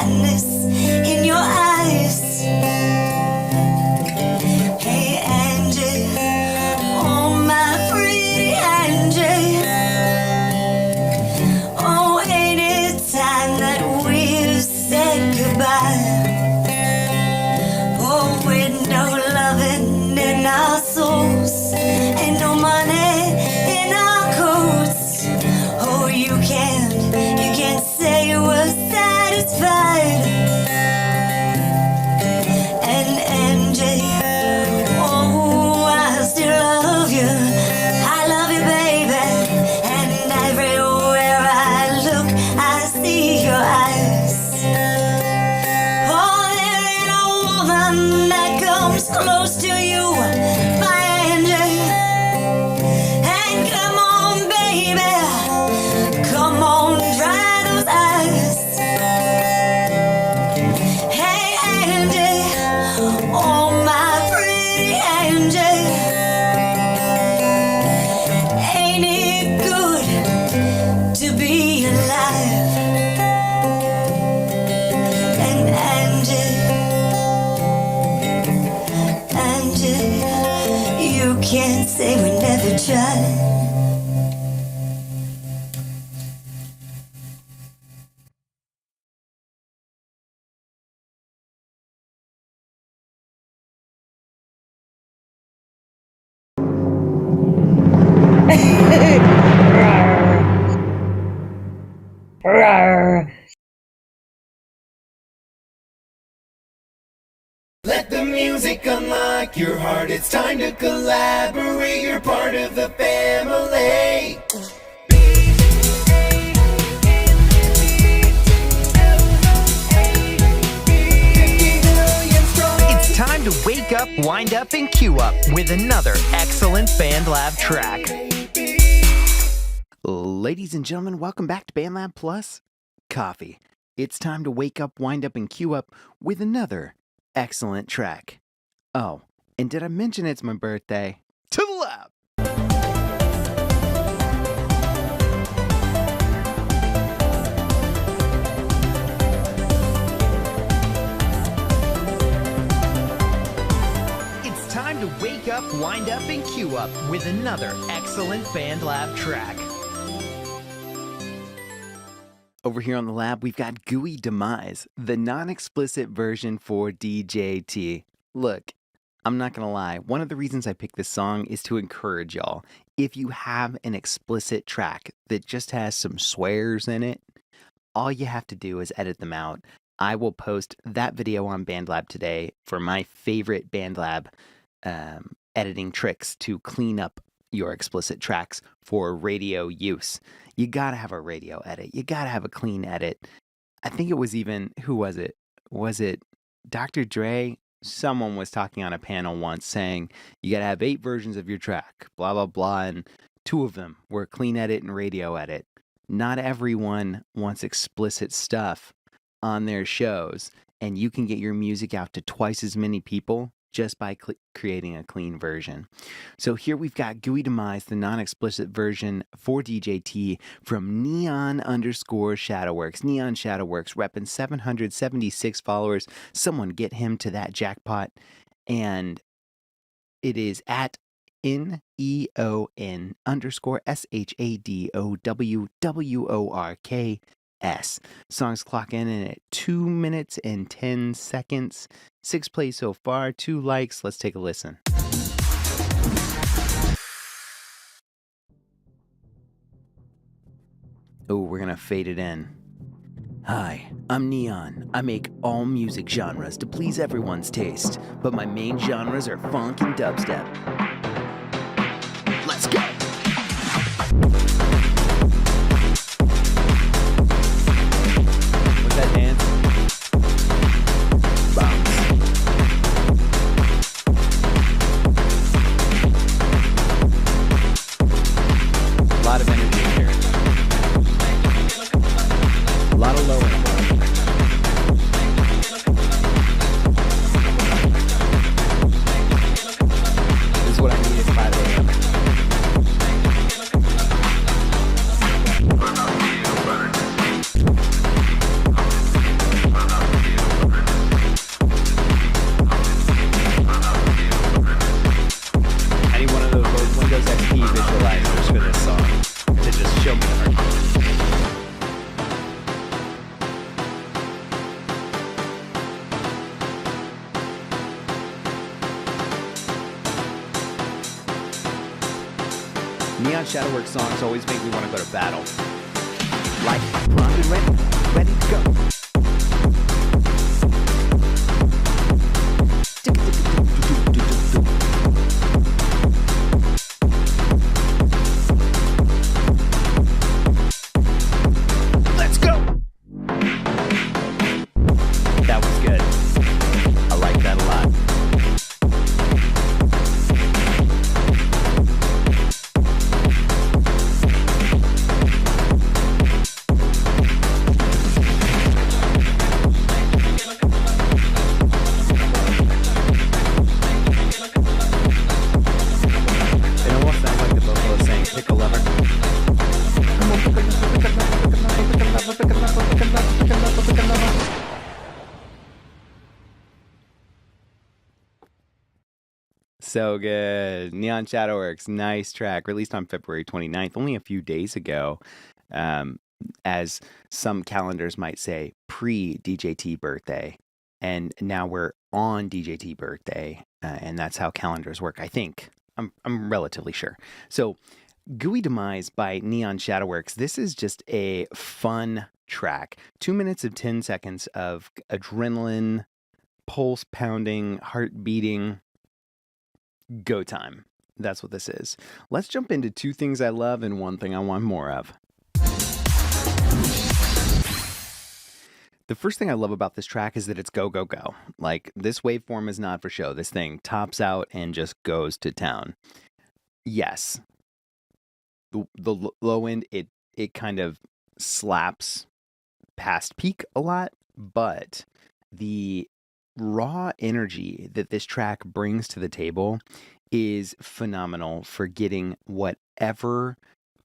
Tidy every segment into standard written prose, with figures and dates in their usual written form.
sadness in your eyes. Hey Angie, oh my pretty Angie. Oh, ain't it time that we said goodbye? Oh, with no loving in our souls and no money in our coats. Oh, you can't say you were satisfied. And Angie, oh, I still love you. I love you, baby. And everywhere I look, I see your eyes. Oh, there ain't a woman that comes close to you, my Angie. And come on, baby, come on, dry those eyes. Hey, Angie, oh, my pretty Angie. Ain't it good to be alive? And Angie, you can't say we never tried. Let the music unlock your heart. It's time to collaborate. You're part of the family. It's time to wake up, wind up, and queue up with another excellent BandLab track. Ladies and gentlemen, welcome back to BandLab Plus Coffee. It's time to wake up, wind up, and queue up with another excellent track. Oh, and did I mention it's my birthday? To the lab! It's time to wake up, wind up, and queue up with another excellent BandLab track. Over here on the lab, we've got Gooey Demise, the non-explicit version for DJT. Look, I'm not gonna lie, one of the reasons I picked this song is to encourage y'all. If you have an explicit track that just has some swears in it, all you have to do is edit them out. I will post that video on BandLab today for my favorite BandLab editing tricks to clean up your explicit tracks for radio use. You gotta have a radio edit. You gotta have a clean edit. I think it was even, who was it? Was it Dr. Dre? Someone was talking on a panel once saying, you gotta have 8 versions of your track, blah, blah, blah, and 2 of them were clean edit and radio edit. Not everyone wants explicit stuff on their shows, and you can get your music out to twice as many people just by creating a clean version. So here we've got Gooey Demise, the non-explicit version for DJT from Neon_Shadowworks. Neon Shadowworks repping 776 followers. Someone get him to that jackpot. And it is at NEON_SHADOWWORKS. Songs clock in at 2 minutes and 10 seconds. 6 plays so far, 2 likes. Let's take a listen. Oh, we're gonna fade it in. Hi, I'm Neon. I make all music genres to please everyone's taste, but my main genres are funk and dubstep. Let's go! What's that dance? Bounce. A lot of energy here. A lot of low end. This is what I needed. Neon Shadowworks songs always make me want to go to battle. Like, primed and ready to go. Let's go! That was good. I like that a lot. So good. Neon Shadowworks, nice track, released on February 29th, only a few days ago. As some calendars might say, pre-DJT birthday. And now we're on DJT birthday, and that's how calendars work, I think. I'm relatively sure. So, Gooey Demise by Neon Shadowworks. This is just a fun track. 2 minutes and 10 seconds of adrenaline, pulse pounding, heart beating. Go time. That's what this is. Let's jump into two things I love and one thing I want more of. The first thing I love about this track is that it's go, go, go. Like, this waveform is not for show. This thing tops out and just goes to town. Yes. The low end, it kind of slaps past peak a lot, but the raw energy that this track brings to the table is phenomenal for getting whatever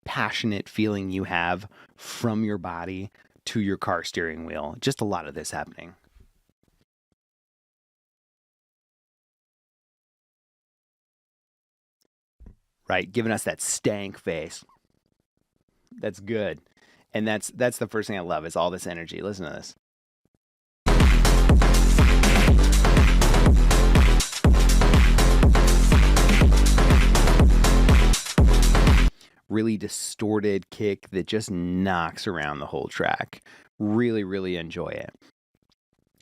passionate feeling you have from your body to your car steering wheel. Just a lot of this happening. Right, giving us that stank face. That's good. And that's the first thing I love is all this energy. Listen to this. Really distorted kick that just knocks around the whole track. Really, really enjoy it.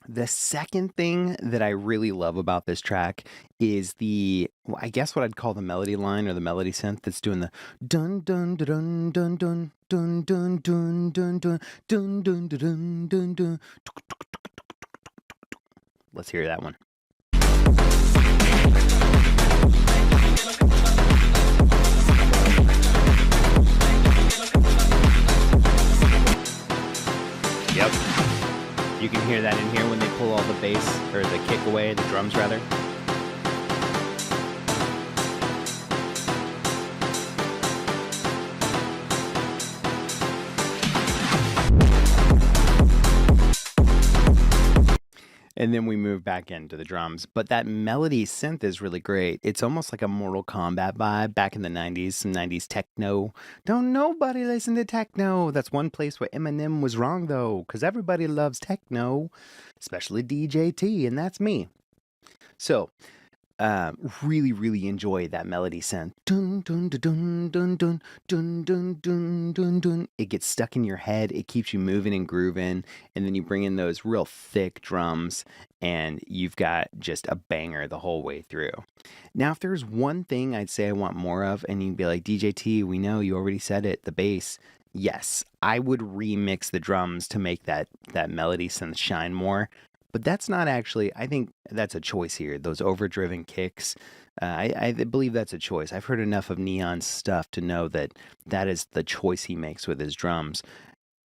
The second thing that I really love about this track is I guess what I'd call the melody line or the melody synth that's doing the dun dun dun dun dun dun dun dun dun dun dun dun dun dun dun. Let's hear that one. Yep. You can hear that in here when they pull all the bass, or the kick away, the drums rather. And then we move back into the drums. But that melody synth is really great. It's almost like a Mortal Kombat vibe back in the 90s, some 90s techno. Don't nobody listen to techno. That's one place where Eminem was wrong, though, because everybody loves techno, especially DJT, and that's me. So, really, really enjoy that melody synth. Dun, dun, dun, dun, dun, dun, dun, dun, dun, dun. It gets stuck in your head. It keeps you moving and grooving. And then you bring in those real thick drums, and you've got just a banger the whole way through. Now, if there's one thing I'd say I want more of, and you'd be like, DJT, we know you already said it, the bass. Yes, I would remix the drums to make that melody synth shine more. But that's not actually, I think that's a choice here. Those overdriven kicks, I believe that's a choice. I've heard enough of Neon's stuff to know that that is the choice he makes with his drums.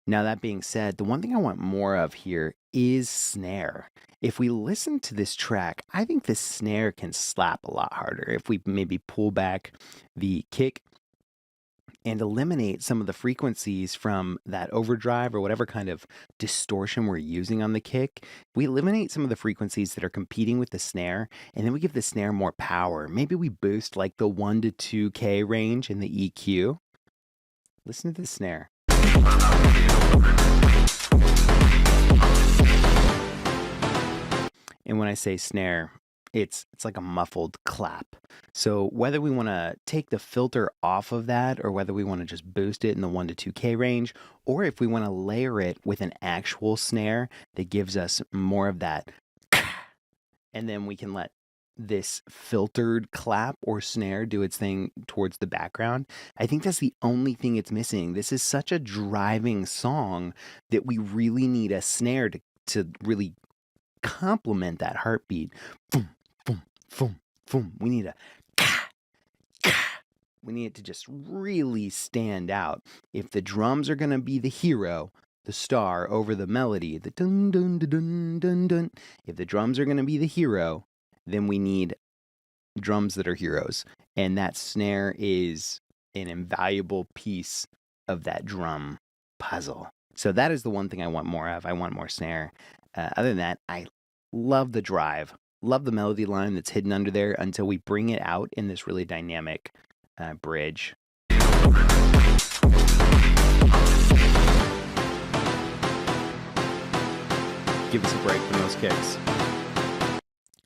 Now, that being said, the one thing I want more of here is snare. If we listen to this track, I think the snare can slap a lot harder. If we maybe pull back the kick and eliminate some of the frequencies from that overdrive or whatever kind of distortion we're using on the kick, we eliminate some of the frequencies that are competing with the snare, and then we give the snare more power. Maybe we boost like the 1 to 2K range in the EQ. Listen to the snare. And when I say snare, it's like a muffled clap. So whether we want to take the filter off of that or whether we want to just boost it in the 1 to 2K range, or if we want to layer it with an actual snare that gives us more of that, and then we can let this filtered clap or snare do its thing towards the background. I think that's the only thing it's missing. This is such a driving song that we really need a snare to really complement that heartbeat. Boom, boom, boom, boom. We need a we need it to just really stand out. If the drums are going to be the hero, the star over the melody, the dun dun dun dun dun dun. If the drums are going to be the hero, then we need drums that are heroes. And that snare is an invaluable piece of that drum puzzle. So that is the one thing I want more of. I want more snare. Other than that, I love the drive. Love the melody line that's hidden under there until we bring it out in this really dynamic bridge. Give us a break from those kicks.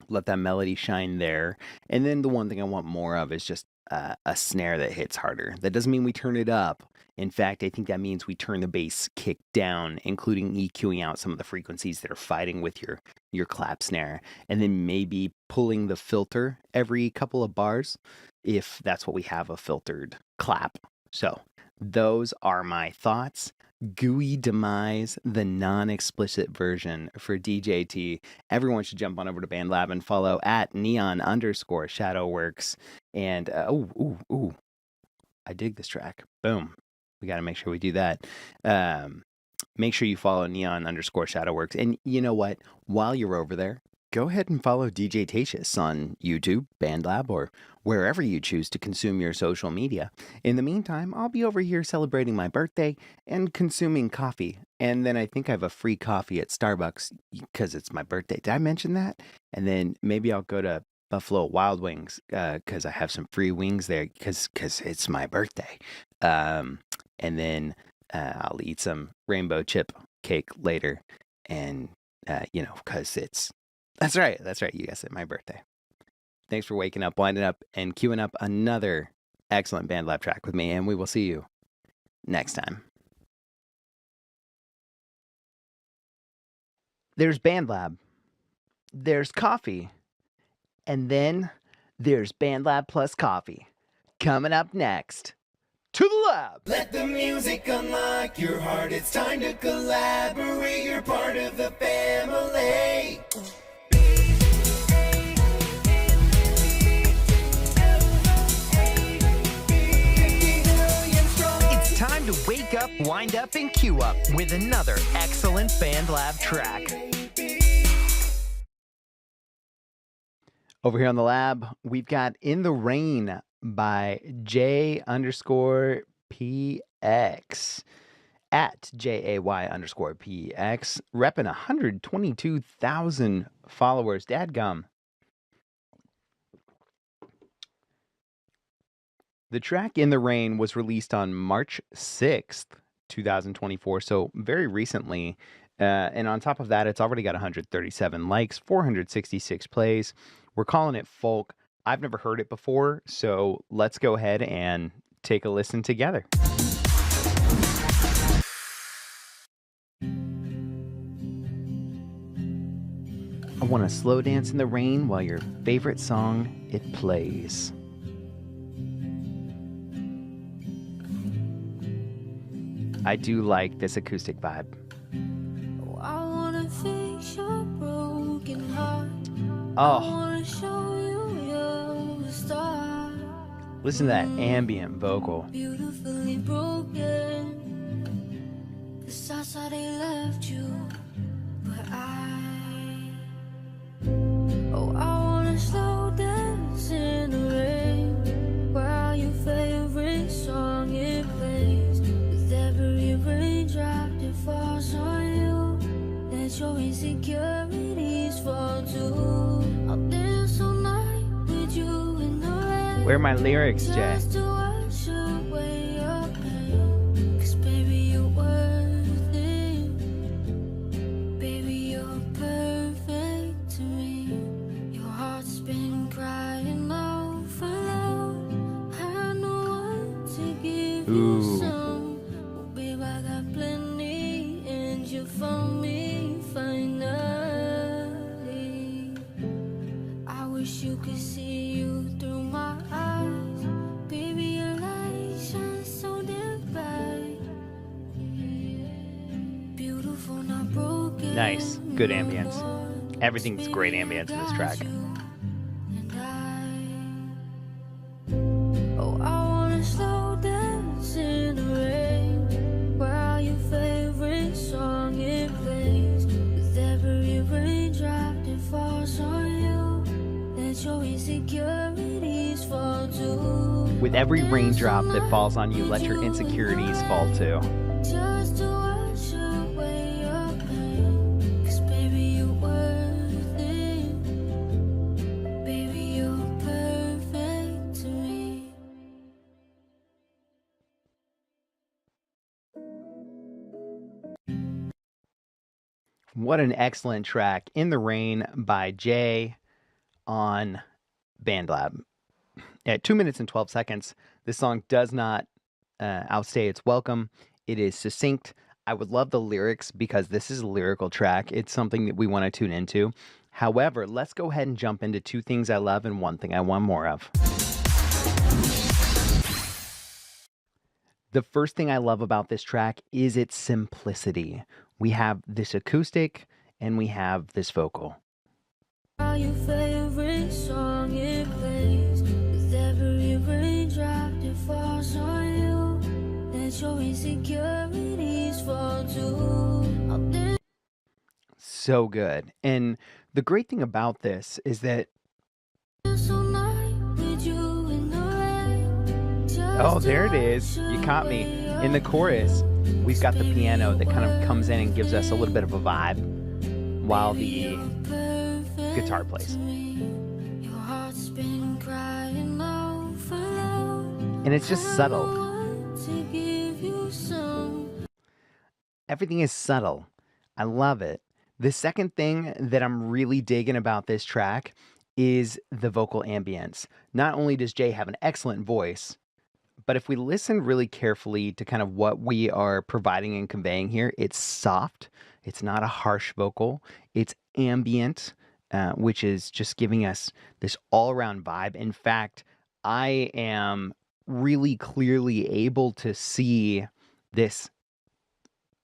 Let that melody shine there. And then the one thing I want more of is just a snare that hits harder. That doesn't mean we turn it up. In fact, I think that means we turn the bass kick down, including EQing out some of the frequencies that are fighting with your clap snare. And then maybe pulling the filter every couple of bars if that's what we have, a filtered clap. So those are my thoughts. Gooey Demise, the non-explicit version for DJT. Everyone should jump on over to BandLab and follow at neon_shadowworks. And I dig this track. Boom. We got to make sure we do that. Make sure you follow neon_shadowworks. And you know what? While you're over there, go ahead and follow DJ Tatious on YouTube, BandLab, or wherever you choose to consume your social media. In the meantime, I'll be over here celebrating my birthday and consuming coffee. And then I think I have a free coffee at Starbucks because it's my birthday. Did I mention that? And then maybe I'll go to Buffalo Wild Wings because I have some free wings there because it's my birthday. And then I'll eat some rainbow chip cake later. And, because it's... That's right. You guys said my birthday. Thanks for waking up, winding up, and queuing up another excellent BandLab track with me, and we will see you next time. There's BandLab. There's coffee. And then there's BandLab plus coffee. Coming up next. To the lab! Let the music unlock your heart. It's time to collaborate. You're part of the family. Time to wake up, wind up, and queue up with another excellent BandLab track. Over here on the lab, we've got In the Rain by J_PX at JAY_PX, repping 122,000 followers. Dadgum. The track In the Rain was released on March 6th, 2024, so very recently. And on top of that, it's already got 137 likes, 466 plays. We're calling it folk. I've never heard it before, so let's go ahead and take a listen together. I want to slow dance in the rain while your favorite song, it plays. I do like this acoustic vibe. Oh, I wanna fix your broken heart. Oh. I wanna show you you're a star. Listen to that ambient vocal. Beautifully broken. 'Cause I saw they left you, but oh, I wanna slow dance in the rain while your favorite song it plays. With every raindrop that falls on you, let your insecurities fall too. I'll dance all night with you in the rain. Where are my lyrics, Jay? Just to wash away your pain. 'Cause baby, you're worth it. Baby, you're perfect to me. Your heart's Ooh. some. Oh, babe, I got plenty, and you found me finally. I wish you could see you through my eyes. Baby, your light shines so damn bright. Beautiful, not broken. Nice. Good ambience. More Everything's great ambience in this track. and oh, I wanna slow dance in the rain while your favorite song it plays. With every raindrop that falls on you, let your insecurities fall too. With every raindrop that falls on you, let your insecurities fall too. Just to wash away your pain. 'Cause baby, you're worth it. Baby, you're perfect to me. What an excellent track. In the Rain by Jay on BandLab. At 2 minutes and 12 seconds, this song does not outstay its welcome. It is succinct. I would love the lyrics because this is a lyrical track. It's something that we want to tune into. However, let's go ahead and jump into two things I love and one thing I want more of. The first thing I love about this track is its simplicity. We have this acoustic and we have this vocal. How your favorite song it plays. With every raindrop that falls on you, let your insecurities fall too. So good. And the great thing about this is that oh, there it is. You caught me. In the chorus, we've got the piano that kind of comes in and gives us a little bit of a vibe while the guitar plays. And it's just subtle. Everything is subtle. I love it. The second thing that I'm really digging about this track is the vocal ambience. Not only does Jay have an excellent voice, but if we listen really carefully to kind of what we are providing and conveying here, it's soft. It's not a harsh vocal. It's ambient, which is just giving us this all-around vibe. In fact, I am really clearly able to see this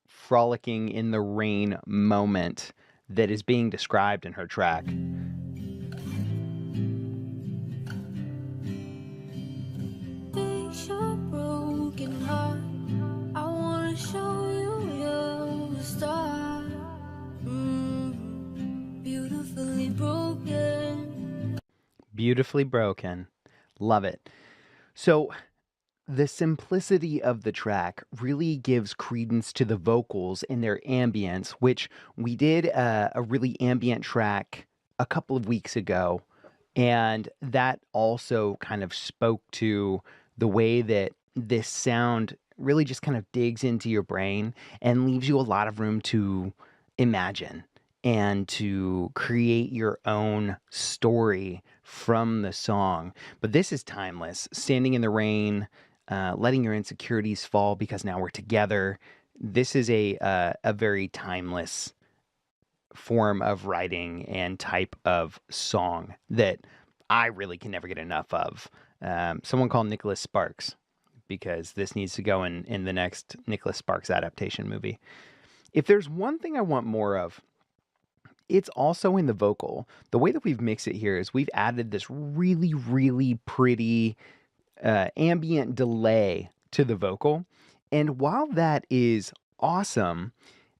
frolicking in the rain moment that is being described in her track. Beautifully broken. Love it. So the simplicity of the track really gives credence to the vocals and their ambience, which we did a really ambient track a couple of weeks ago. And that also kind of spoke to the way that this sound really just kind of digs into your brain and leaves you a lot of room to imagine and to create your own story from the song. But this is timeless. Standing in the Rain, letting your insecurities fall because now we're together. This is a very timeless form of writing and type of song that I really can never get enough of. Someone called Nicholas Sparks, because this needs to go in the next Nicholas Sparks adaptation movie. If there's one thing I want more of, it's also in the vocal. The way that we've mixed it here is we've added this really, really pretty ambient delay to the vocal. And while that is awesome,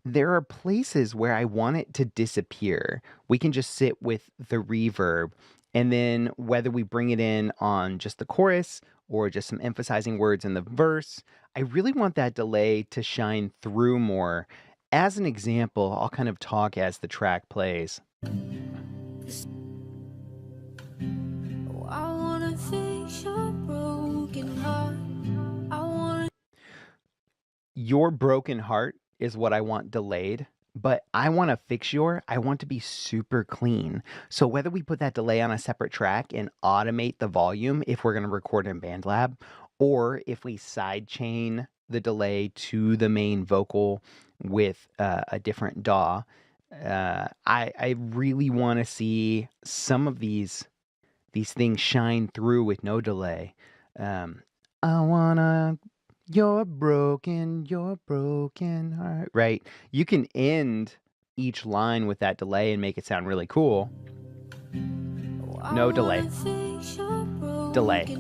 there are places where I want it to disappear. We can just sit with the reverb, and then whether we bring it in on just the chorus or just some emphasizing words in the verse, I really want that delay to shine through more. As an example, I'll kind of talk as the track plays. I wanna fix your broken heart. Your broken heart is what I want delayed, but I want to fix I want to be super clean. So whether we put that delay on a separate track and automate the volume if we're going to record in BandLab, or if we sidechain the delay to the main vocal with a different DAW. I really want to see some of these things shine through with no delay. I wanna You're broken heart. Right? You can end each line with that delay and make it sound really cool. No delay. Delay.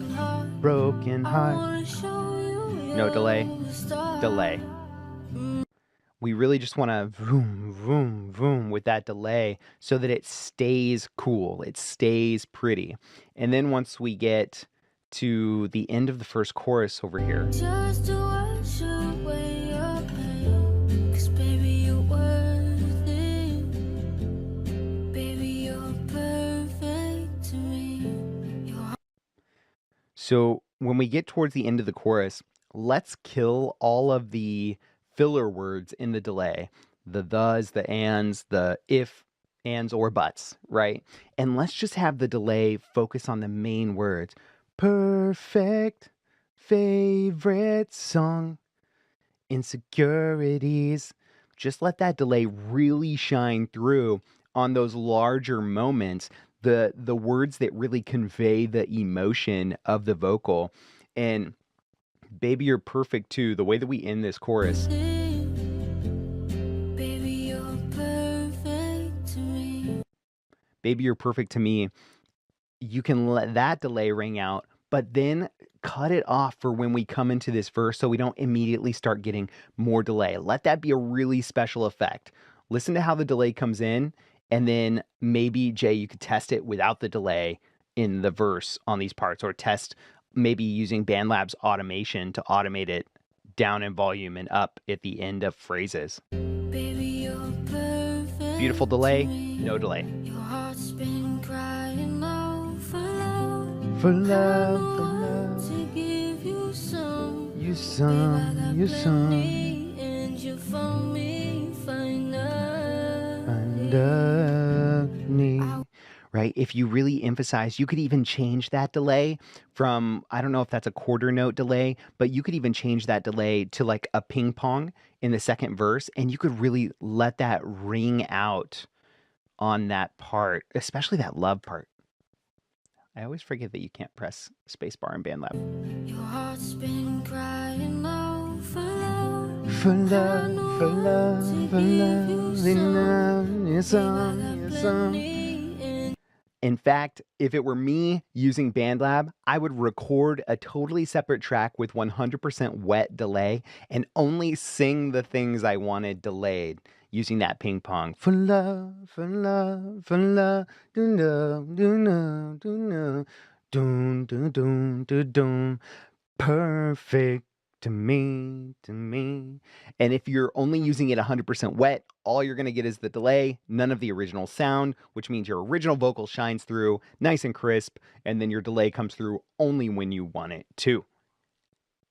Broken heart. No delay. Delay. We really just want to vroom, vroom, vroom with that delay so that it stays cool. It stays pretty. And then once we get to the end of the first chorus over here, Just to wash away your pain, 'cause baby you're worth it. Baby you're perfect to me. so when we get towards the end of the chorus, let's kill all of the filler words in the delay. The thes, the ands, the if, ands, or buts, right? And let's just have the delay focus on the main words. Perfect, favorite song, insecurities. Just let that delay really shine through on those larger moments, the words that really convey the emotion of the vocal. And Baby You're Perfect too, the way that we end this chorus. Baby you're perfect to me. Baby You're Perfect to me. You can let that delay ring out, but then cut it off for when we come into this verse so we don't immediately start getting more delay. Let that be a really special effect. Listen to how the delay comes in, and then maybe, Jay, you could test it without the delay in the verse on these parts, or test maybe using BandLab's automation to automate it down in volume and up at the end of phrases. Baby you're perfect. Beautiful delay, to me. no delay. Your heart's been crying out for love. For I love, know for how love. to give you some. You Babe, I some, got you some. plenty, and you found me finally. Me. Right? If you really emphasize, you could even change that delay from, I don't know if that's a quarter note delay, but you could even change that delay to like a ping pong in the second verse, and you could really let that ring out on that part, especially that love part. I always forget that you can't press spacebar in BandLab. Your heart's been crying out for love. For love, for love, for love, enough, you some, you some. In fact, if it were me using BandLab, I would record a totally separate track with 100% wet delay and only sing the things I wanted delayed using that ping pong. For love, for love, for love, do no, do no, do no, doom, doom, doom, doom, doom. Perfect to me, to me. And if you're only using it 100% wet, all you're going to get is the delay, none of the original sound, which means your original vocal shines through nice and crisp, and then your delay comes through only when you want it to.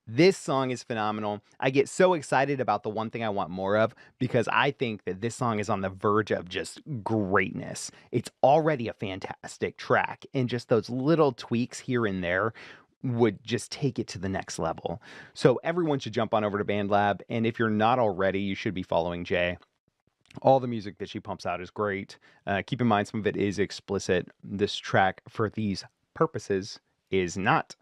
This song is phenomenal. I get so excited about the one thing I want more of because I think that this song is on the verge of just greatness. It's already a fantastic track, and just those little tweaks here and there would just take it to the next level. So everyone should jump on over to BandLab, and if you're not already, you should be following Jay. All the music that she pumps out is great. Keep in mind, some of it is explicit. This track, for these purposes, is not.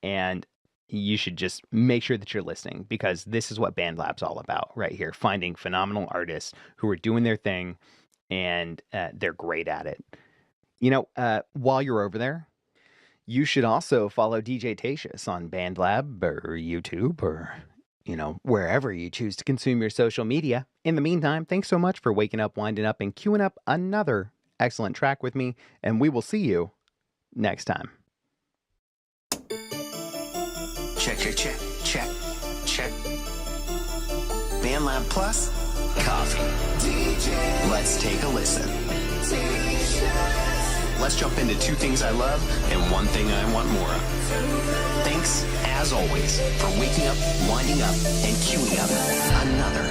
And you should just make sure that you're listening, because this is what BandLab's all about right here. Finding phenomenal artists who are doing their thing, and they're great at it. You know, while you're over there, you should also follow DJ Tatious on BandLab or YouTube or, you know, wherever you choose to consume your social media. In the meantime, thanks so much for waking up, winding up, and queuing up another excellent track with me, and we will see you next time. Check, check, check, check, check. BandLab Plus, coffee. Let's take a listen. Let's jump into two things I love and one thing I want more of. Thanks, as always, for waking up, winding up, and queuing up another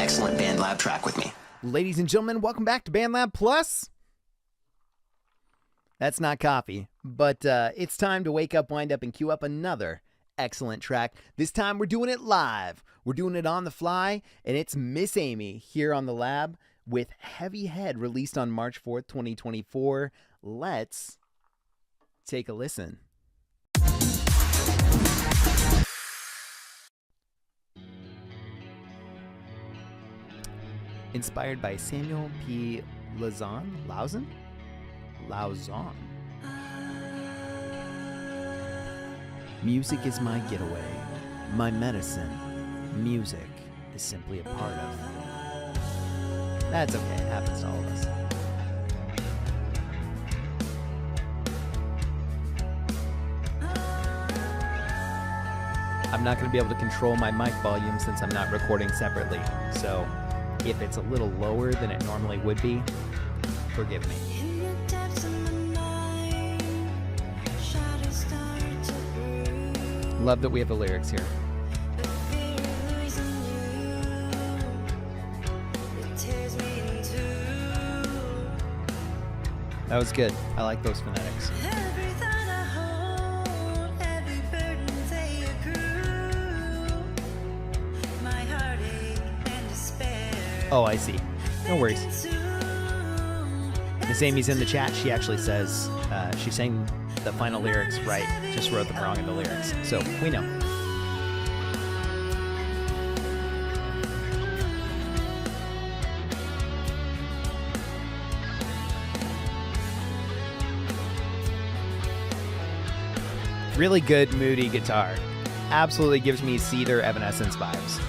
excellent BandLab track with me. Ladies and gentlemen, welcome back to BandLab Plus. That's not coffee, but it's time to wake up, wind up, and queue up another excellent track. This time we're doing it live. We're doing it on the fly, and it's Miss Amy here on the lab with Heavy Head, released on March 4th, 2024. Let's take a listen. Inspired by Samuel P. Lauzon? Music is my getaway, my medicine. Music is simply a part of. That's okay, it happens to all of us. I'm not going to be able to control my mic volume since I'm not recording separately, so if it's a little lower than it normally would be, forgive me. Love that we have the lyrics here. That was good. I like those phonetics. Oh, I see. No worries. Miss Amy's in the chat. She actually says she sang the final lyrics right, just wrote them wrong in the lyrics. So we know. Really good, moody guitar. Absolutely gives me Cedar Evanescence vibes.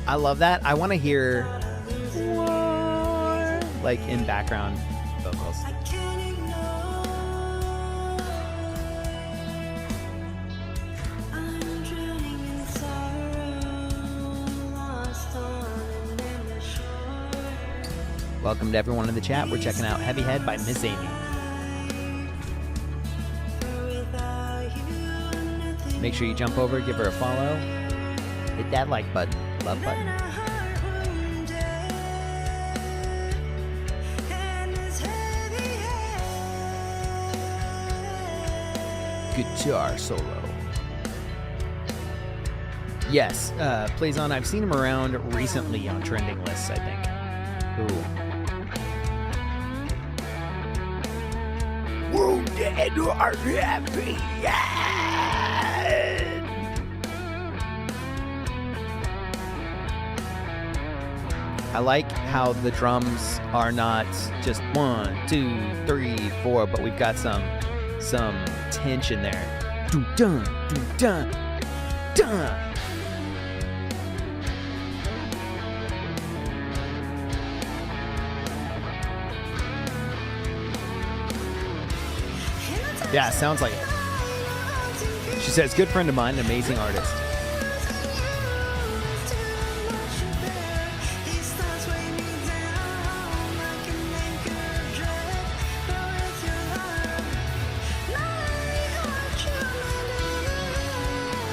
I love that. I want to hear like in background vocals. Welcome to everyone in the chat. We're checking out Heavy Head by Miss Amy. Make sure you jump over, give her a follow, hit that like button. Love button. Guitar solo. Yes, plays on. I've seen him around recently on trending lists, I think. Ooh. Wounded or happy. I like how the drums are not just 1, 2, 3, 4, but we've got some tension there. Dun dun dun dun. Yeah, sounds like it. She says, good friend of mine, an amazing artist.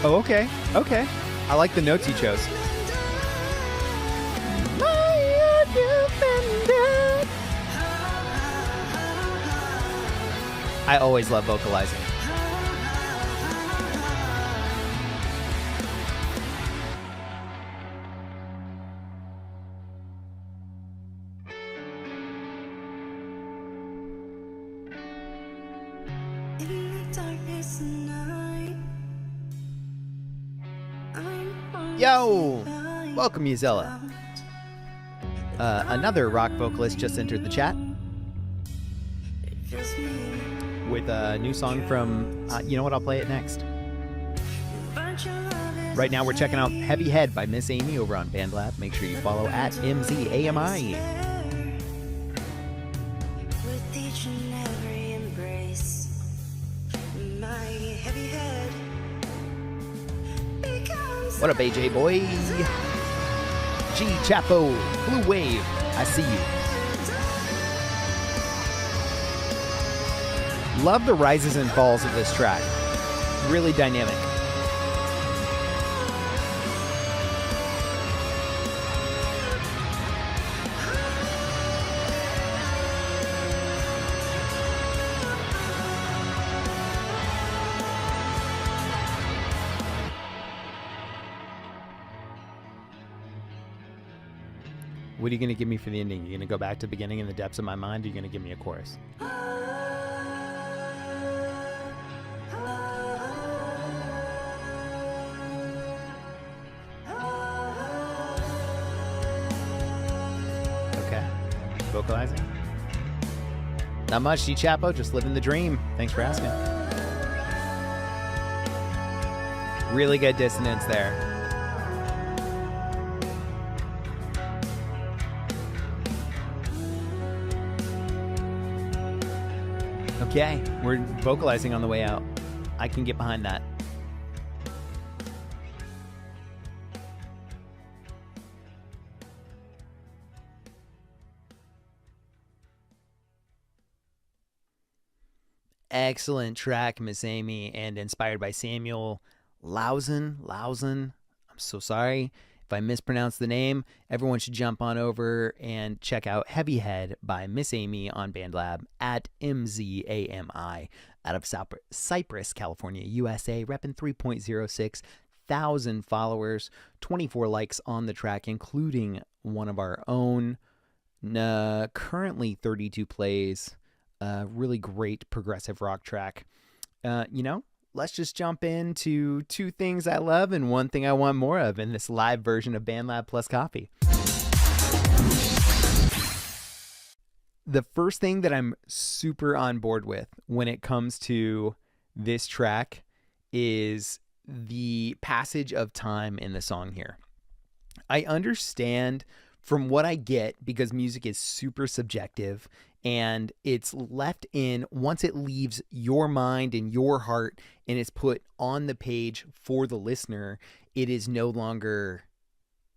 Oh, okay. Okay. I like the notes he chose. I always love vocalizing. Yo! Welcome, Uzella. Another rock vocalist just entered the chat with a new song from, you know what, I'll play it next. Right now we're checking out Heavy Head by Miss Amy over on BandLab. Make sure you follow at MZAMI. What up, AJ boy? G Chapo, Blue Wave, I see you. Love the rises and falls of this track. Really dynamic. What are you going to give me for the ending? You going to go back to the beginning in the depths of my mind, or are you going to give me a chorus? Okay. Vocalizing? Not much, D Chapo, just living the dream. Thanks for asking. Really good dissonance there. Okay, we're vocalizing on the way out. I can get behind that. Excellent track, Miss Amy, and inspired by Samuel Lausen. I'm so sorry if I mispronounced the name. Everyone should jump on over and check out Heavy Head by Miss Amy on BandLab at MZAMI out of Cypress, California, USA, repping 3.06 thousand followers, 24 likes on the track, including one of our own, currently 32 plays. Really great progressive rock track. Let's just jump into two things I love and one thing I want more of in this live version of BandLab Plus Coffee. The first thing that I'm super on board with when it comes to this track is the passage of time in the song here. I understand from what I get, because music is super subjective and it's left in once it leaves your mind and your heart and it's put on the page for the listener, it is no longer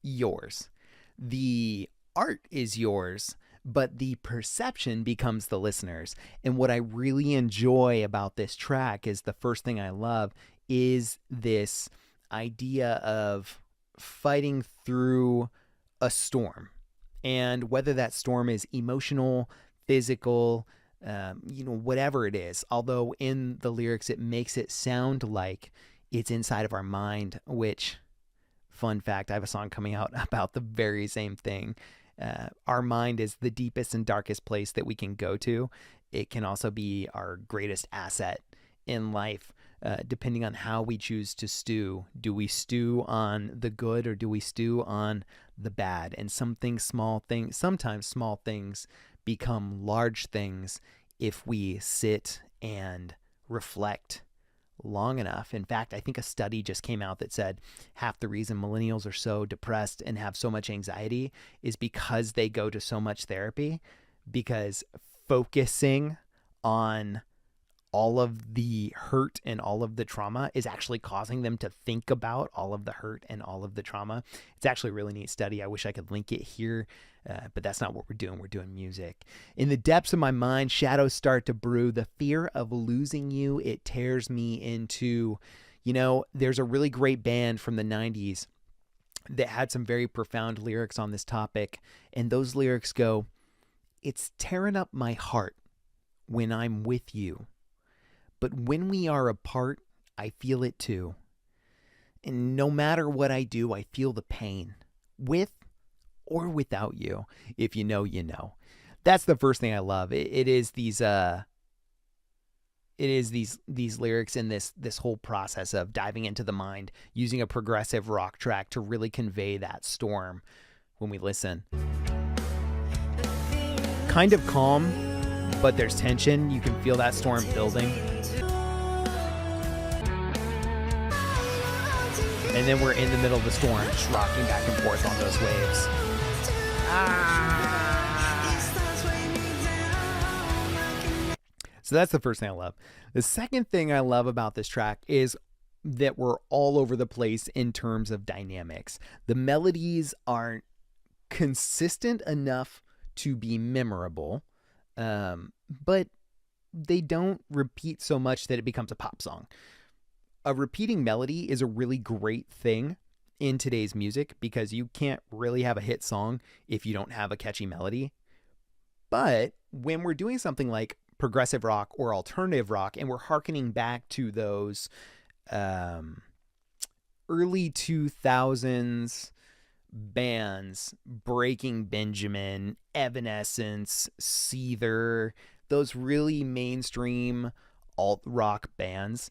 yours. The art is yours, but the perception becomes the listener's. And what I really enjoy about this track is the first thing I love is this idea of fighting through a storm. And whether that storm is emotional, physical, whatever it is, although in the lyrics it makes it sound like it's inside of our mind, which, fun fact, I have a song coming out about the very same thing. Our mind is the deepest and darkest place that we can go to. It can also be our greatest asset in life, depending on how we choose to stew. Do we stew on the good or do we stew on the bad? And sometimes small things become large things if we sit and reflect long enough. In fact, I think a study just came out that said half the reason millennials are so depressed and have so much anxiety is because they go to so much therapy, because focusing on all of the hurt and all of the trauma is actually causing them to think about all of the hurt and all of the trauma. It's actually a really neat study. I wish I could link it here, but that's not what we're doing. We're doing music. In the depths of my mind, shadows start to brew. The fear of losing you, it tears me into, there's a really great band from the 90s that had some very profound lyrics on this topic. And those lyrics go, "It's tearing up my heart when I'm with you. But when we are apart, I feel it too. And no matter what I do, I feel the pain, with or without you. If you know, you know." That's the first thing I love. It is these lyrics and this whole process of diving into the mind, using a progressive rock track to really convey that storm when we listen. Kind of calm, but there's tension. You can feel that storm building. And then we're in the middle of the storm, just rocking back and forth on those waves. So that's the first thing I love. The second thing I love about this track is that we're all over the place in terms of dynamics. The melodies aren't consistent enough to be memorable, but they don't repeat so much that it becomes a pop song. A repeating melody is a really great thing in today's music because you can't really have a hit song if you don't have a catchy melody. But when we're doing something like progressive rock or alternative rock and we're hearkening back to those early 2000s bands, Breaking Benjamin, Evanescence, Seether, those really mainstream alt rock bands,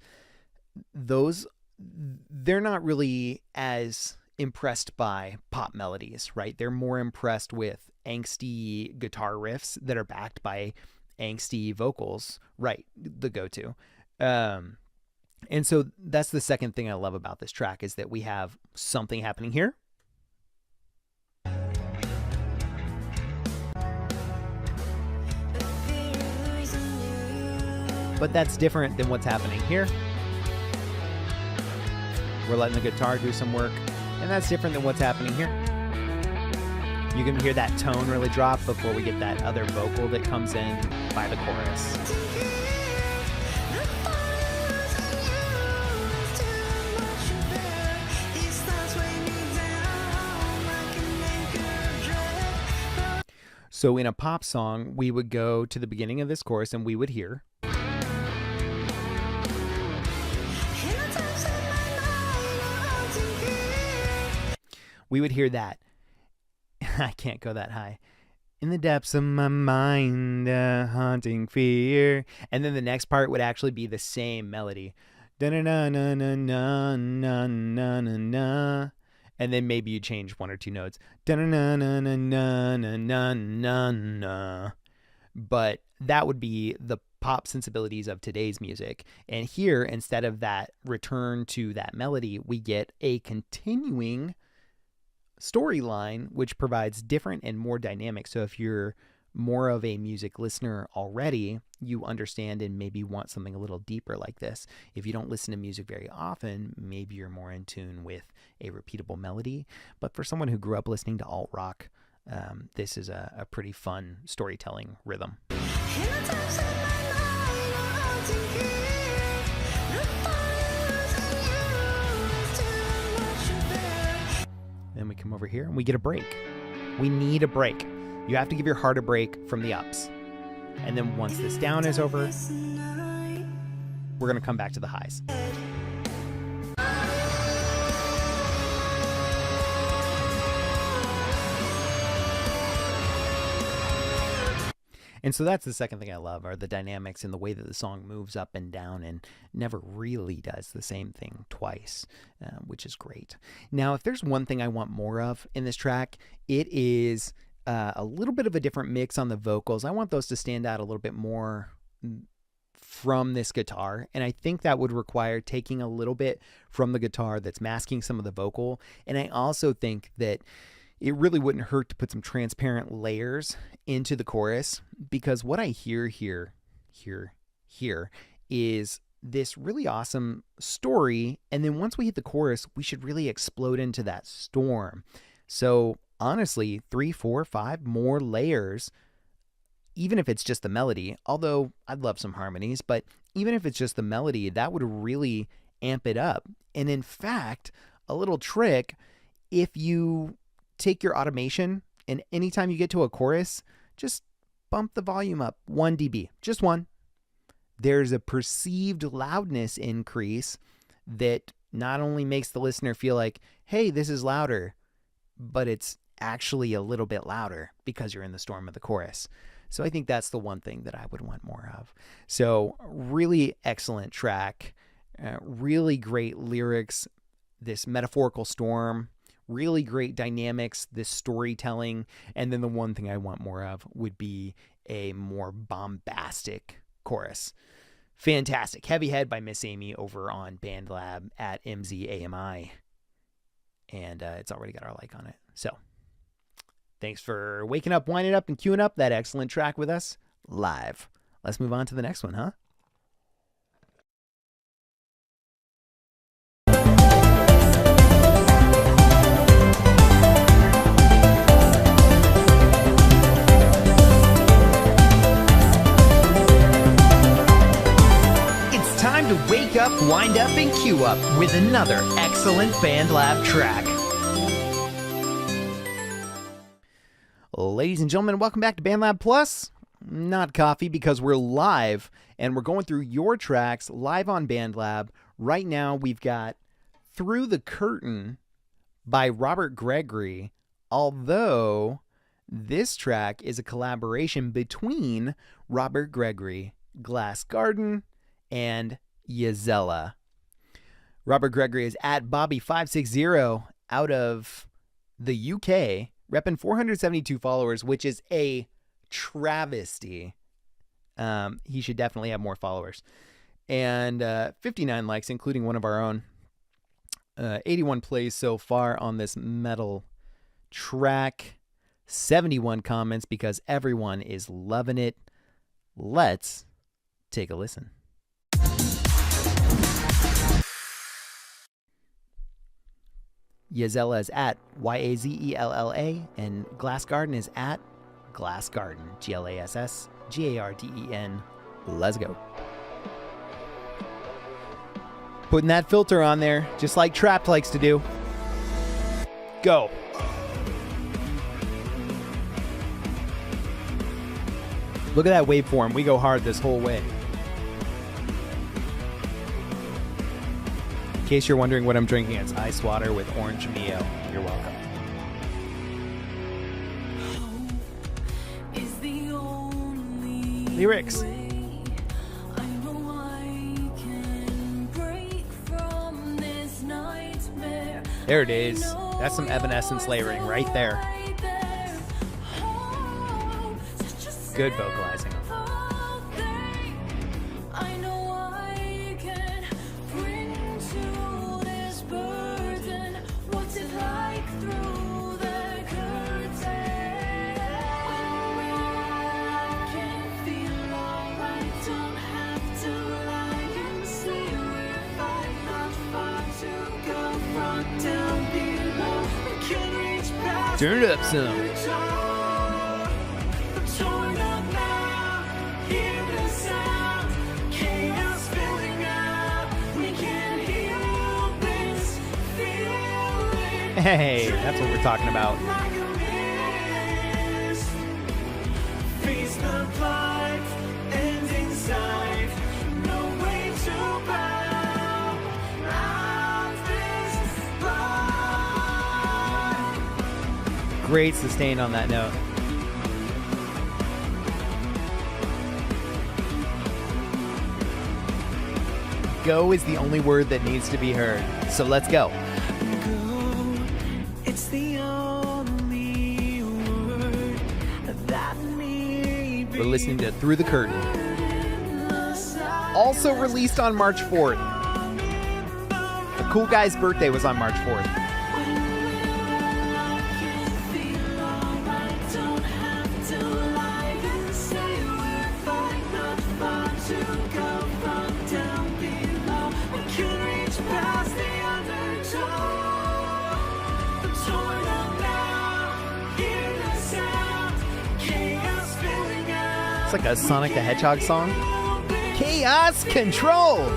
they're not really as impressed by pop melodies, right? They're more impressed with angsty guitar riffs that are backed by angsty vocals, right? The go-to. And so that's the second thing I love about this track, is that we have something happening here. But that's different than what's happening here. We're letting the guitar do some work, and that's different than what's happening here. You can hear that tone really drop before we get that other vocal that comes in by the chorus. So in a pop song, we would go to the beginning of this chorus and we would hear. We would hear that. I can't go that high. In the depths of my mind, a haunting fear. And then the next part would actually be the same melody. Da-na-na-na-na-na-na-na-na-na. And then maybe you change one or two notes. Da-na-na-na-na-na-na-na-na. But that would be the pop sensibilities of today's music. And here, instead of that return to that melody, we get a continuing storyline, which provides different and more dynamic. So if you're more of a music listener already, you understand and maybe want something a little deeper like this. If you don't listen to music very often, maybe you're more in tune with a repeatable melody. But for someone who grew up listening to alt rock, this is a pretty fun storytelling rhythm. Then we come over here and we get a break. We need a break. You have to give your heart a break from the ups. And then once this down is over, we're going to come back to the highs. And so that's the second thing I love, are the dynamics and the way that the song moves up and down and never really does the same thing twice, which is great. Now, if there's one thing I want more of in this track, it is a little bit of a different mix on the vocals. I want those to stand out a little bit more from this guitar, and I think that would require taking a little bit from the guitar that's masking some of the vocal. And I also think that it really wouldn't hurt to put some transparent layers into the chorus, because what I hear here is this really awesome story, and then once we hit the chorus, we should really explode into that storm. So honestly, 3, 4, 5 more layers, even if it's just the melody, although I'd love some harmonies, but even if it's just the melody, that would really amp it up. And in fact, a little trick, if you take your automation and anytime you get to a chorus, just bump the volume up 1 dB, just one. There's a perceived loudness increase that not only makes the listener feel like, hey, this is louder, but it's actually a little bit louder because you're in the storm of the chorus. So I think that's the one thing that I would want more of. So really excellent track, really great lyrics, this metaphorical storm, really great dynamics, this storytelling, and then the one thing I want more of would be a more bombastic chorus. Fantastic. Heavy Head by Miss Amy over on BandLab at MZAMI. And it's already got our like on it. So thanks for waking up, winding up, and queuing up that excellent track with us live. Let's move on to the next one, huh? Time to wake up, wind up, and queue up with another excellent BandLab track. Ladies and gentlemen, welcome back to BandLab Plus. Not coffee, because we're live and we're going through your tracks live on BandLab. Right now, we've got Through the Curtain by Robert Gregory, although this track is a collaboration between Robert Gregory, Glass Garden, and Yazella. Robert Gregory is at Bobby560 out of the UK, repping 472 followers, which is a travesty. He should definitely have more followers. And 59 likes, including one of our own. 81 plays so far on this metal track. 71 comments because everyone is loving it. Let's take a listen. Yazella is at Yazella, and Glass Garden is at Glass Garden, GlassGarden. Let's go. Putting that filter on there, just like Trapped likes to do. Go. Look at that waveform. We go hard this whole way. In case you're wondering what I'm drinking, it's ice water with orange Mio. You're welcome. Lyrics. There it is. That's some Evanescence layering right there. Good vocalizing. Turn it up some. Hey, that's what we're talking about. Great sustain on that note. Go is the only word that needs to be heard. So let's go. Go, it's the only word that may be. We're listening to Through the Curtain. Also released on March 4th. A cool guy's birthday was on March 4th. It's like a Sonic the Hedgehog song. Chaos Control!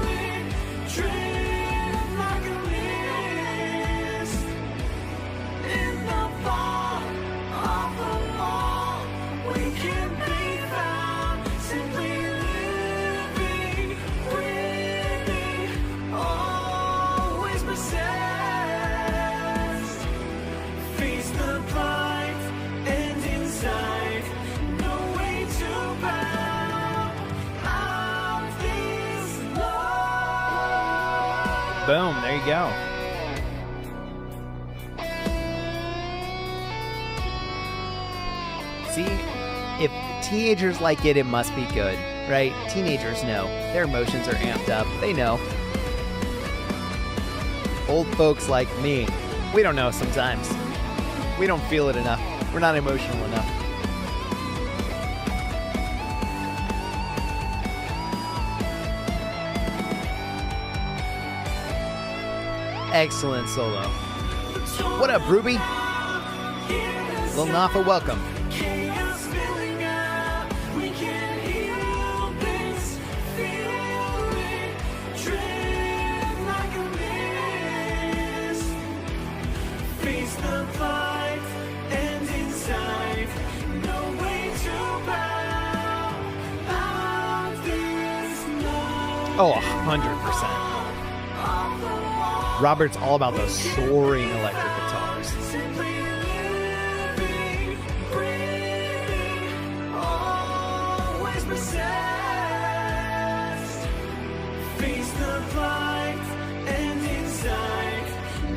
Boom, there you go. See, if teenagers like it, it must be good, right? Teenagers know. Their emotions are amped up. They know. Old folks like me, we don't know sometimes. We don't feel it enough. We're not emotional enough. Excellent solo. What up, Ruby? Lil Nafa, welcome. Oh, 100%. Robert's all about the soaring electric guitar. Simply living, breathing, always possessed. Face the fight and inside,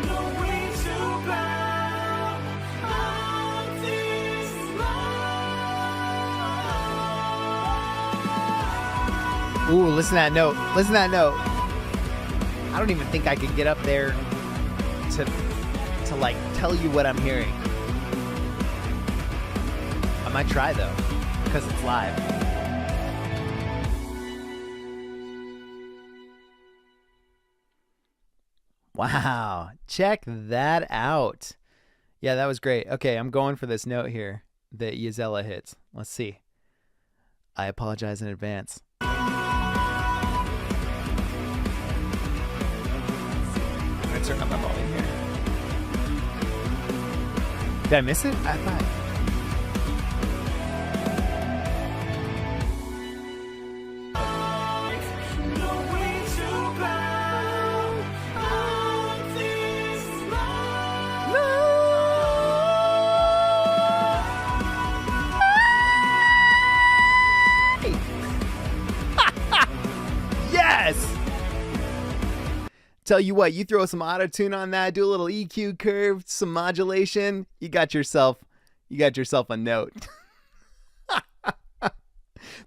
no way to bow out this love. Ooh, listen to that note. Listen to that note. I don't even think I could get up there to like tell you what I'm hearing. I might try though, because it's live. Wow, check that out. Yeah, that was great. Okay, I'm going for this note here that Yzella hits. Let's see. I apologize in advance. I'm gonna turn up my volume here. Did I miss it? I thought. No way to bow out this Yes! Tell you what, you throw some auto-tune on that, do a little EQ curve, some modulation, you got yourself a note.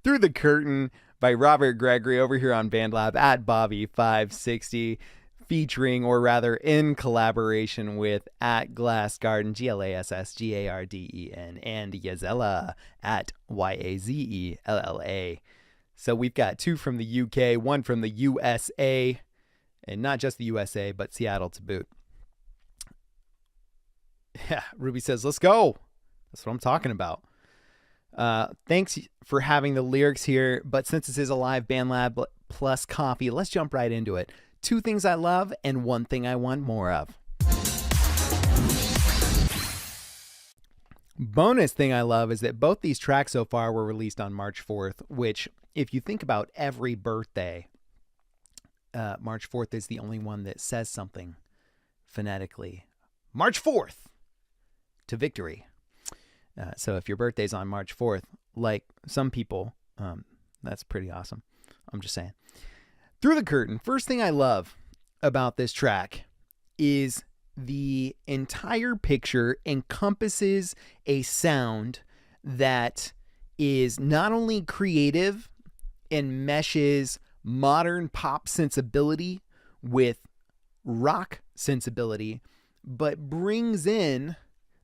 Through the Curtain by Robert Gregory over here on BandLab at Bobby560, featuring, or rather in collaboration with at Glass Garden, GlassGarden, and Yzella at Yazella. So we've got two from the UK, one from the USA, and not just the USA, but Seattle to boot. Yeah, Ruby says, let's go. That's what I'm talking about. Thanks for having the lyrics here, but since this is a live BandLab plus coffee, let's jump right into it. 2 things I love and 1 thing I want more of. Bonus thing I love is that both these tracks so far were released on March 4th, which, if you think about every birthday, March 4th is the only one that says something phonetically. March 4th to victory. So if your birthday's on March 4th, like some people, that's pretty awesome. I'm just saying. Through the Curtain, first thing I love about this track is the entire picture encompasses a sound that is not only creative and meshes modern pop sensibility with rock sensibility, but brings in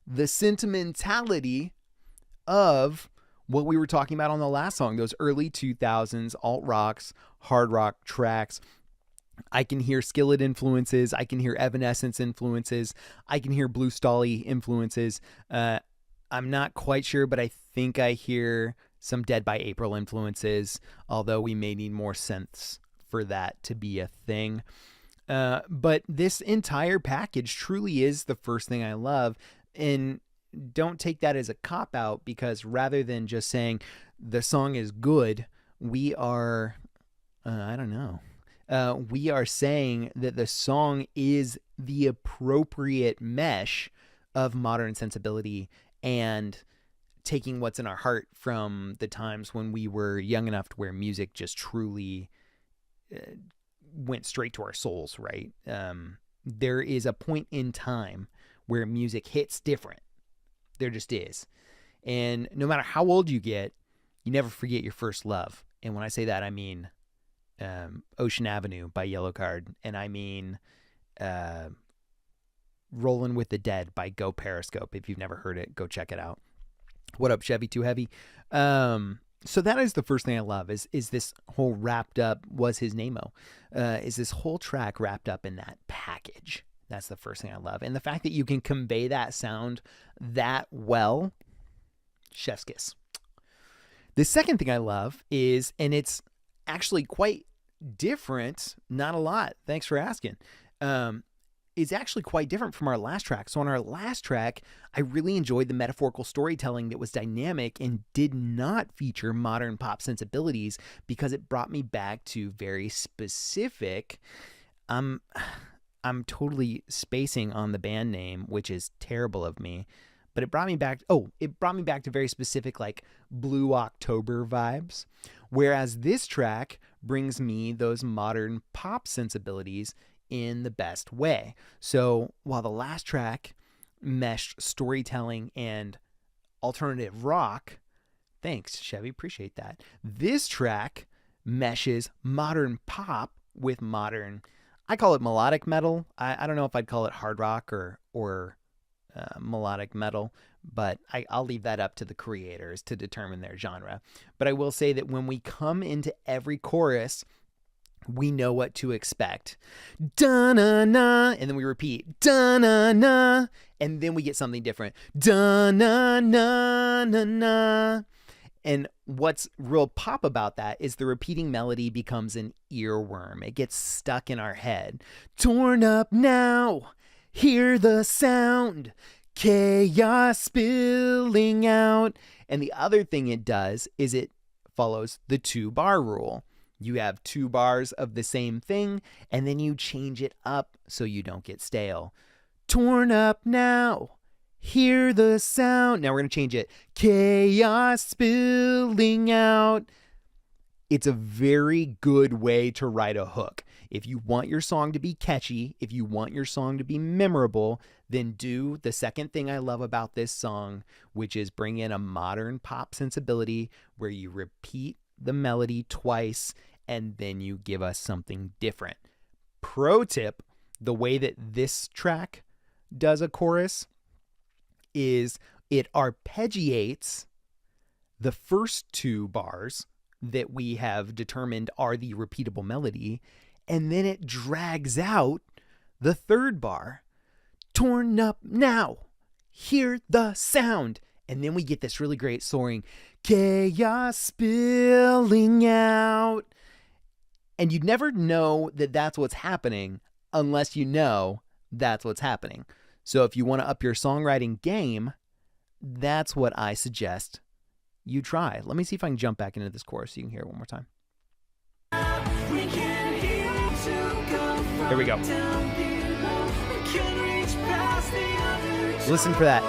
the sentimentality of what we were talking about on the last song, those early 2000s alt rocks, hard rock tracks. I can hear Skillet influences. I can hear Evanescence influences. I can hear Blue Stolly influences. I'm not quite sure, but I think I hear some Dead by April influences, although we may need more synths for that to be a thing. But this entire package truly is the first thing I love. And don't take that as a cop-out, because rather than just saying the song is good, we are, we are saying that the song is the appropriate mesh of modern sensibility and taking what's in our heart from the times when we were young enough to where music just truly went straight to our souls, right? There is a point in time where music hits different. There just is. And no matter how old you get, you never forget your first love. And when I say that, I mean Ocean Avenue by Yellowcard. And I mean Rollin' with the Dead by Go Periscope. If you've never heard it, go check it out. What up, Chevy Too Heavy? So that is the first thing I love is this whole wrapped up, was his name-o, is this whole track wrapped up in that package. That's the first thing I love. And the fact that you can convey that sound that well, chef's kiss. The second thing I love is, and it's actually quite different, not a lot, thanks for asking, is actually quite different from our last track. So on our last track, I really enjoyed the metaphorical storytelling that was dynamic and did not feature modern pop sensibilities because it brought me back to very specific, I'm I'm totally spacing on the band name, which is terrible of me. But it brought me back. Oh, it brought me back to very specific, like Blue October vibes. Whereas this track brings me those modern pop sensibilities in the best way. So while the last track meshed storytelling and alternative rock, thanks, Chevy, appreciate that. This track meshes modern pop with modern, I call it melodic metal. I don't know if I'd call it hard rock or melodic metal, but I'll leave that up to the creators to determine their genre. But I will say that when we come into every chorus, we know what to expect. Da-na-na, and then we repeat, da-na-na, and then we get something different. Da-na-na-na-na. And what's real pop about that is the repeating melody becomes an earworm. It gets stuck in our head. Torn up now, hear the sound, chaos spilling out. And the other thing it does is it follows the 2-bar rule. You have 2 bars of the same thing, and then you change it up so you don't get stale. Torn up now, hear the sound. Now we're going to change it. Chaos spilling out. It's a very good way to write a hook. If you want your song to be catchy, if you want your song to be memorable, then do the second thing I love about this song, which is bring in a modern pop sensibility where you repeat the melody twice and then you give us something different. Pro tip, the way that this track does a chorus is it arpeggiates the first 2 bars that we have determined are the repeatable melody, and then it drags out the 3rd bar. Torn up now, hear the sound. And then we get this really great soaring, chaos spilling out. And you'd never know that that's what's happening unless you know that's what's happening. So if you want to up your songwriting game, that's what I suggest you try. Let me see if I can jump back into this chorus so you can hear it one more time. Here we go. Listen for that.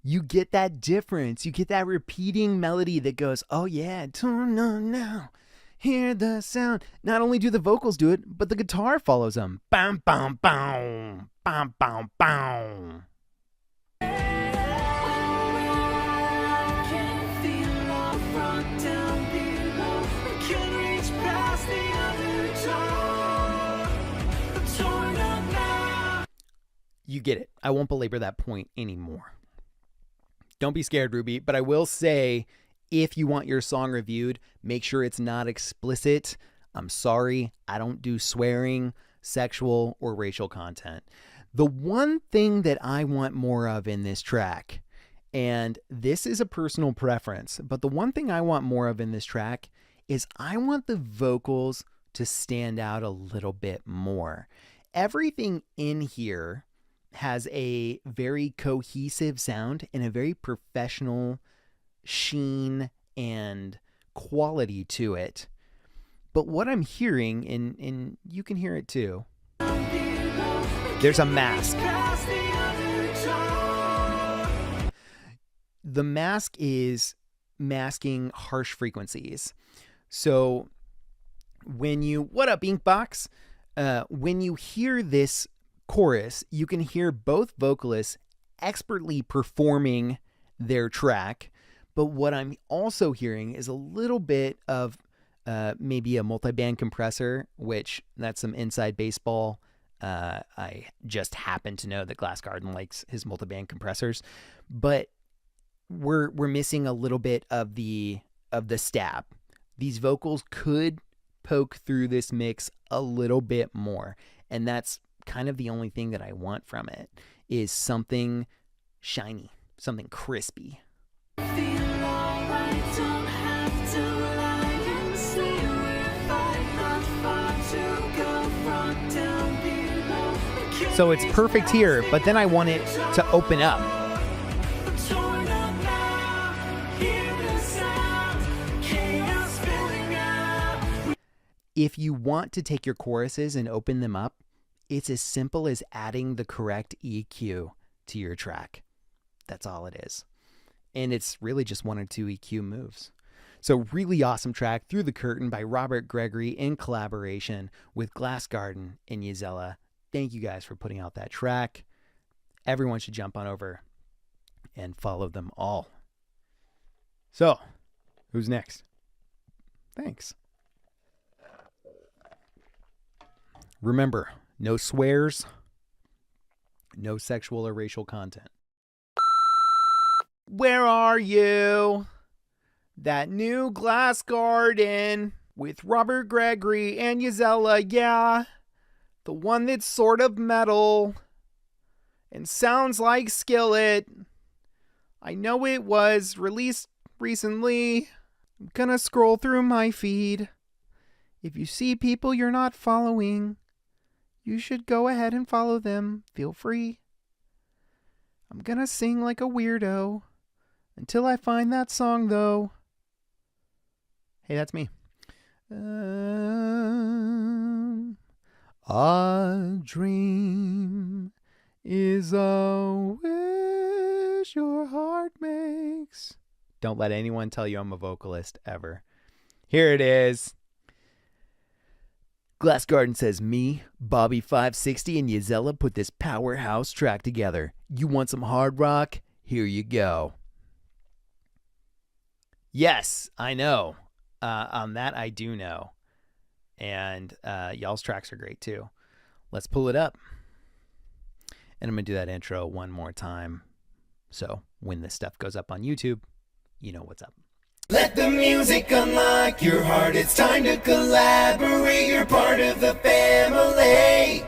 You get that difference. You get that repeating melody that goes, oh yeah, turn on now, hear the sound. Not only do the vocals do it, but the guitar follows them. Bam, bam, bam, bam, bam, bam. You get it. I won't belabor that point anymore. Don't be scared, Ruby, but I will say, if you want your song reviewed, make sure it's not explicit. I'm sorry, I don't do swearing, sexual, or racial content. The one thing that I want more of in this track, and this is a personal preference, but the one thing I want more of in this track is I want the vocals to stand out a little bit more. Everything in here has a very cohesive sound and a very professional sheen and quality to it. But what I'm hearing, and you can hear it too, there's a mask. The mask is masking harsh frequencies. So when you, what up, Inkbox? When you hear this chorus, you can hear both vocalists expertly performing their track, but what I'm also hearing is a little bit of maybe a multi-band compressor, which that's some inside baseball. I just happen to know that Glass Garden likes his multi-band compressors, but we're missing a little bit of the stab. These vocals could poke through this mix a little bit more, and that's kind of the only thing that I want from it, is something shiny, something crispy. So it's perfect here, but then I want it to open up. Join up now, hear the sound, chaos filling up. If you want to take your choruses and open them up, it's as simple as adding the correct EQ to your track. That's all it is. And it's really just 1 or 2 EQ moves. So really awesome track, Through the Curtain by Robert Gregory in collaboration with Glass Garden and Yzella. Thank you guys for putting out that track. Everyone should jump on over and follow them all. So, who's next? Thanks. Remember, no swears, no sexual or racial content. Where are you? That new Glass Garden with Robert Gregory and Yzella, yeah. The one that's sort of metal and sounds like Skillet. I know it was released recently. I'm gonna scroll through my feed. If you see people you're not following, you should go ahead and follow them. Feel free. I'm gonna sing like a weirdo until I find that song, though. Hey, that's me. A dream is a wish your heart makes. Don't let anyone tell you I'm a vocalist ever. Here it is. Glass Garden says, me, Bobby 560, and Yzella put this powerhouse track together. You want some hard rock? Here you go. Yes, I know. On that, I do know. And y'all's tracks are great, too. Let's pull it up. And I'm going to do that intro one more time. So when this stuff goes up on YouTube, you know what's up. Let the music unlock your heart. It's time to collaborate. You're part of the family.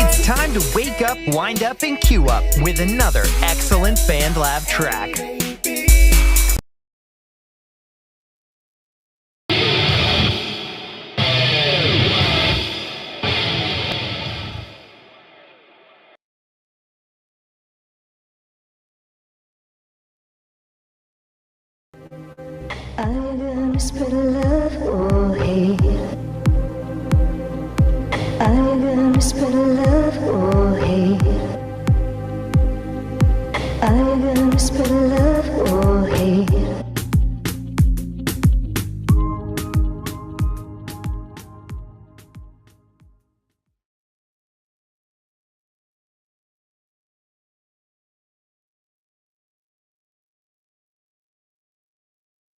It's time to wake up, wind up, and cue up with another excellent BandLab track. I'm gonna spread love or hate. I'm gonna spread love.